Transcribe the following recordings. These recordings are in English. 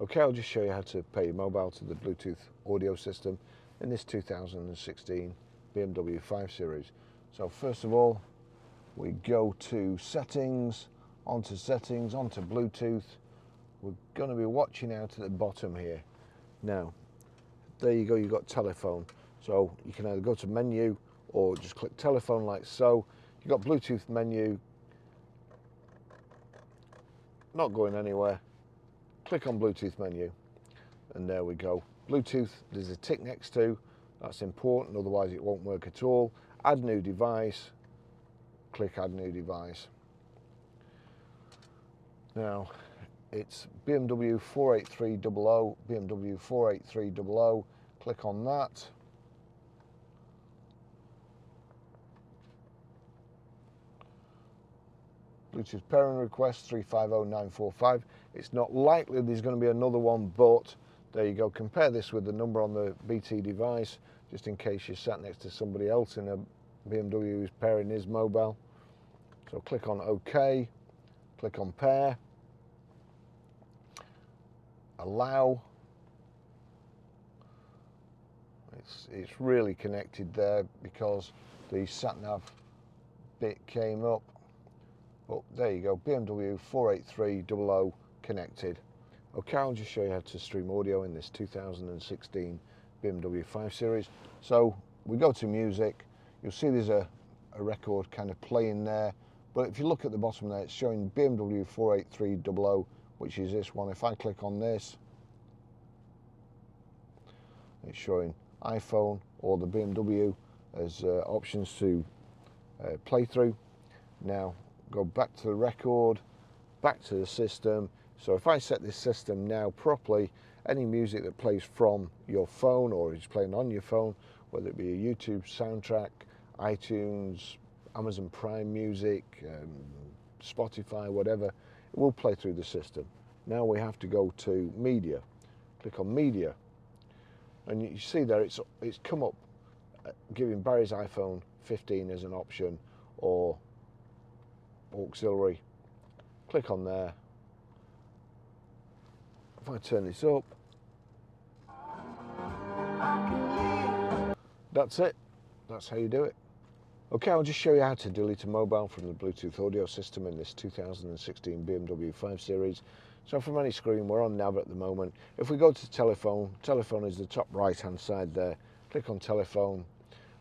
Okay, I'll just show you how to pair your mobile to the Bluetooth audio system in this 2016 BMW 5 Series. So first of all, we go to settings, onto Bluetooth. We're going to be watching out at the bottom here. Now, there you go, you've got telephone. So you can either go to menu or just click telephone like so. You've got Bluetooth menu, not going anywhere. Click on Bluetooth menu, and there we go. Bluetooth, there's a tick next to, that's important, otherwise it won't work at all. Add new device, click add new device. Now, it's BMW 48300, BMW 48300, click on that. Bluetooth pairing request 350945. It's not likely there's going to be another one, but there you go. Compare this with the number on the BT device, just in case you're sat next to somebody else in a BMW who's pairing his mobile. So click on OK, click on pair, allow. It's really connected there because the sat-nav bit came up. But there you go, BMW 48300 connected. Okay, I'll just show you how to stream audio in this 2016 BMW 5 Series. So we go to music, you'll see there's a record kind of playing there, but if you look at the bottom there, it's showing BMW 48300, which is this one. If I click on this, it's showing iPhone or the BMW as options to play through. Now, go back to the record, back to the system. So if I set this system now properly, any music that plays from your phone or is playing on your phone, whether it be a YouTube soundtrack, iTunes, Amazon Prime Music, Spotify, whatever, it will play through the system. Now we have to go to media. Click on media, and you see there it's come up giving Barry's iPhone 15 as an option, or auxiliary. Click on there. If I turn this up, that's it. That's how you do it. Okay, I'll just show you how to delete a mobile from the Bluetooth audio system in this 2016 BMW 5 Series. So from any screen, we're on nav at the moment. If we go to telephone, telephone is the top right hand side there. Click on telephone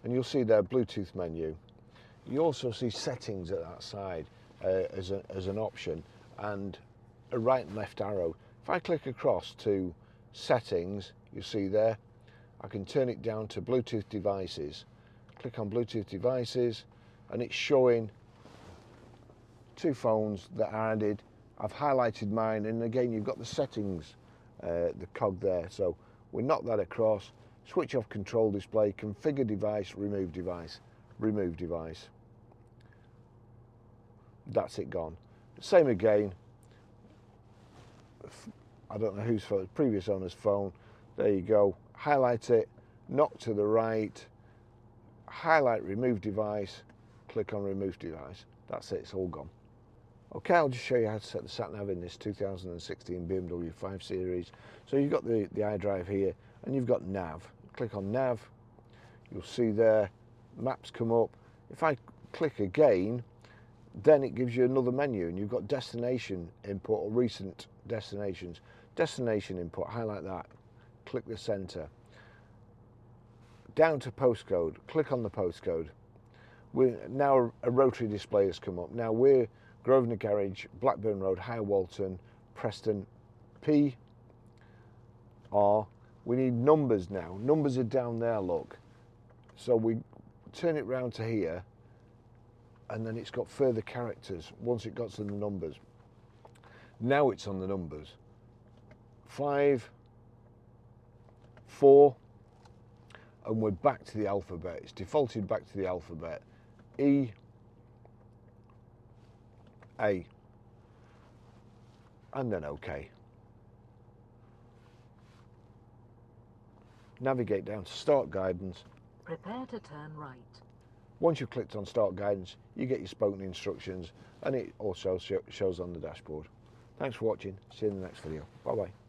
and you'll see there Bluetooth menu. You also see settings at that side as an option, and a right and left arrow. If I click across to settings, you see there, I can turn it down to Bluetooth devices. Click on Bluetooth devices and it's showing two phones that are added. I've highlighted mine, and again you've got the settings, the cog there. So we knock that across, switch off control display, configure device, remove device, remove device. That's it gone. Same again. I don't know whose phone, previous owner's phone. There you go. Highlight it, knock to the right, highlight remove device, click on remove device. That's it, it's all gone. Okay, I'll just show you how to set the sat-nav in this 2016 BMW 5 Series. So you've got the iDrive here, and you've got nav. Click on nav, you'll see there, maps come up. If I click again, then it gives you another menu, and you've got destination input or recent destinations. Destination input, highlight that, click the center. Down to postcode, click on the postcode. Now a rotary display has come up. Now we're Grosvenor Garage, Blackburn Road, High Walton, Preston, P, R. We need numbers now. Numbers are down there, look. So we turn it round to here, and then it's got further characters once it got to the numbers. Now it's on the numbers. 5, 4, and we're back to the alphabet. It's defaulted back to the alphabet. E, A, and then OK. Navigate down to Start Guidance. Prepare to turn right. Once you've clicked on Start Guidance, you get your spoken instructions, and it also shows on the dashboard. Thanks for watching. See you in the next video. Bye bye.